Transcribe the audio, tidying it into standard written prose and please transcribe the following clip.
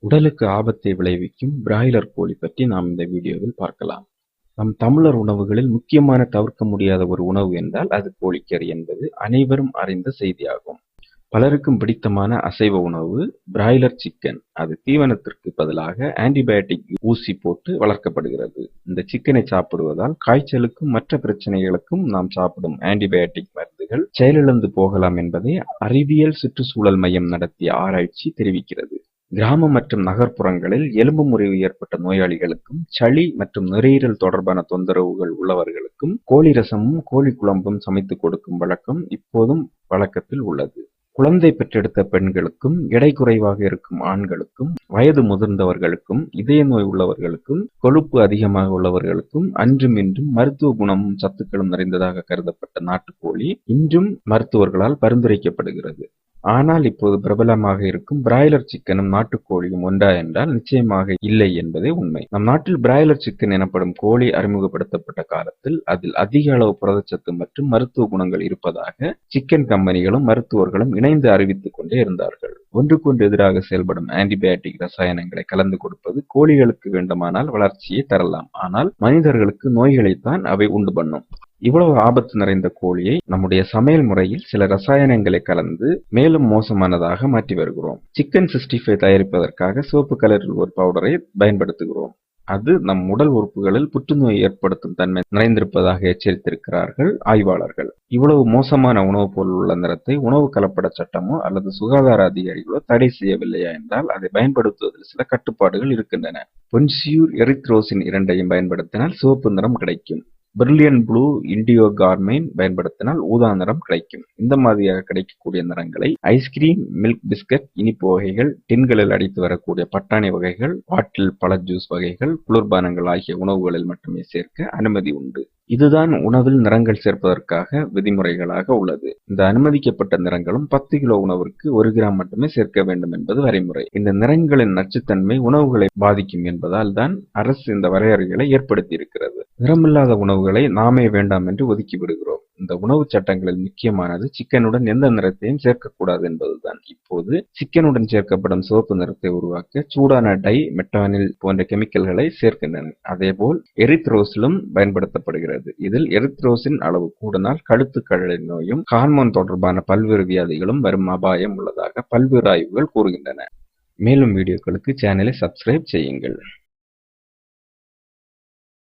உடலுக்கு ஆபத்தை விளைவிக்கும் பிராய்லர் கோழி பற்றி நாம் இந்த வீடியோவில் பார்க்கலாம். நம் தமிழர் உணவுகளில் முக்கியமான தவிர்க்க முடியாத ஒரு உணவு என்றால் அது கோழிக்கறி என்பது அனைவரும் அறிந்த செய்தியாகும். பலருக்கும் பிடித்தமான அசைவ உணவு பிராய்லர் சிக்கன். அது தீவனத்திற்கு பதிலாக ஆன்டிபயோட்டிக் ஊசி போட்டு வளர்க்கப்படுகிறது. இந்த சிக்கனை சாப்பிடுவதால் காய்ச்சலுக்கும் மற்ற பிரச்சனைகளுக்கும் நாம் சாப்பிடும் ஆன்டிபயோட்டிக் மருந்துகள் செயலிழந்து போகலாம் என்பதை அறிவியல் சுற்றுச்சூழல் மையம் நடத்திய ஆராய்ச்சி தெரிவிக்கிறது. கிராம மற்றும் நகர்ப்புறங்களில் எலும்பு முறிவு ஏற்பட்ட நோயாளிகளுக்கும் சளி மற்றும் நுரையீரல் தொடர்பான தொந்தரவுகள் உள்ளவர்களுக்கும் கோழி ரசமும் கோழி குழம்பும் சமைத்து கொடுக்கும் வழக்கம் இப்போதும் வழக்கத்தில் உள்ளது. குழந்தை பெற்றெடுத்த பெண்களுக்கும், எடை குறைவாக இருக்கும் ஆண்களுக்கும், வயது முதிர்ந்தவர்களுக்கும், இதய நோய் உள்ளவர்களுக்கும், கொழுப்பு அதிகமாக உள்ளவர்களுக்கும் அன்றும் இன்றும் மருத்துவ குணமும் சத்துக்களும் நிறைந்ததாக கருதப்பட்ட நாட்டுக்கோழி இன்றும் மருத்துவர்களால் பரிந்துரைக்கப்படுகிறது. ஆனால் இப்போது பிரபலமாக இருக்கும் பிராய்லர் சிக்கனும் நாட்டுக்கோழியும் ஒன்றா என்றால் நிச்சயமாக இல்லை என்பதே உண்மை. நம் நாட்டில் பிராய்லர் சிக்கன் எனப்படும் கோழி அறிமுகப்படுத்தப்பட்ட காலத்தில் அதில் அதிக அளவு புரதச்சத்து மற்றும் மருத்துவ குணங்கள் இருப்பதாக சிக்கன் கம்பெனிகளும் மருத்துவர்களும் இணைந்து அறிவித்துக் கொண்டே இருந்தார்கள். ஒன்றுக்கொன்று எதிராக செயல்படும் ஆன்டிபயோட்டிக் ரசாயனங்களை கலந்து கொடுப்பது கோழிகளுக்கு வேண்டுமானால் வளர்ச்சியை தரலாம், ஆனால் மனிதர்களுக்கு நோய்களைத்தான் அவை உண்டு பண்ணும். இவ்வளவு ஆபத்து நிறைந்த கோழியை நம்முடைய சமையல் முறையில் சில ரசாயனங்களை கலந்து மேலும் மோசமானதாக மாற்றி வருகிறோம். சிக்கன் 65 தயாரிப்பதற்காக சிவப்பு கலரில் ஒரு பவுடரை பயன்படுத்துகிறோம். அது நம் உடல் உறுப்புகளில் புற்றுநோய் ஏற்படுத்தும் தன்மை நிறைந்திருப்பதாக எச்சரித்திருக்கிறார்கள் ஆய்வாளர்கள். இவ்வளவு மோசமான உணவுப் பொருள் உள்ள நிறத்தை உணவு கலப்பட சட்டமோ அல்லது சுகாதார அதிகாரிகளோ தடை செய்யவில்லையா என்றால் அதை பயன்படுத்துவதில் சில கட்டுப்பாடுகள் இருக்கின்றன. பொன்சியூர் எரித்ரோசின் இரண்டையும் பயன்படுத்தினால் சிவப்பு நிறம் கிடைக்கும். பிரில்லியன் ப்ளூ, இண்டிகோ கார்மைன் பயன்படுத்தினால் ஊதா நிறம் கிடைக்கும். இந்த மாதிரியாக கிடைக்கக்கூடிய நிறங்களை ஐஸ்கிரீம், மில்க் பிஸ்கட், இனிப்பு வகைகள், டின்களில் அடித்து வரக்கூடிய பட்டாணி வகைகள், பாட்டில் பழ ஜூஸ் வகைகள், குளிர்பானங்கள் ஆகிய உணவுகளில் மட்டுமே சேர்க்க அனுமதி உண்டு. இதுதான் உணவில் நிறங்கள் சேர்ப்பதற்காக விதிமுறைகளாக உள்ளது. இந்த அனுமதிக்கப்பட்ட நிறங்களும் 10 கிலோ உணவிற்கு 1 கிராம் மட்டுமே சேர்க்க வேண்டும் என்பது வரைமுறை. இந்த நிறங்களின் நச்சுத்தன்மை உணவுகளை பாதிக்கும் என்பதால் தான் அரசு இந்த வரையறைகளை ஏற்படுத்தி இருக்கிறது. நிறமில்லாத உணவுகளை நாமே வேண்டாம் என்று ஒதுக்கி விடுகிறோம். இந்த உணவு சட்டங்களில் முக்கியமானது சிக்கனுடன் எந்த நிறத்தையும் சேர்க்கக்கூடாது என்பதுதான். இப்போது சிக்கனுடன் சேர்க்கப்படும் சிவப்பு நிறத்தை உருவாக்க சூடான டை, மெட்டானில் போன்ற கெமிக்கல்களை சேர்க்கின்றனர். அதேபோல் எரித்ரோசிலும் பயன்படுத்தப்படுகிறது. இதில் எரித்ரோசின் அளவு கூடினால் கழுத்து கழலை நோயும் ஹார்மோன் தொடர்பான பல்வேறு வியாதிகளும் வரும் அபாயம் உள்ளதாக பல்வேறு ஆய்வுகள் கூறுகின்றன. மேலும் வீடியோக்களுக்கு சேனலை சப்ஸ்கிரைப் செய்யுங்கள்.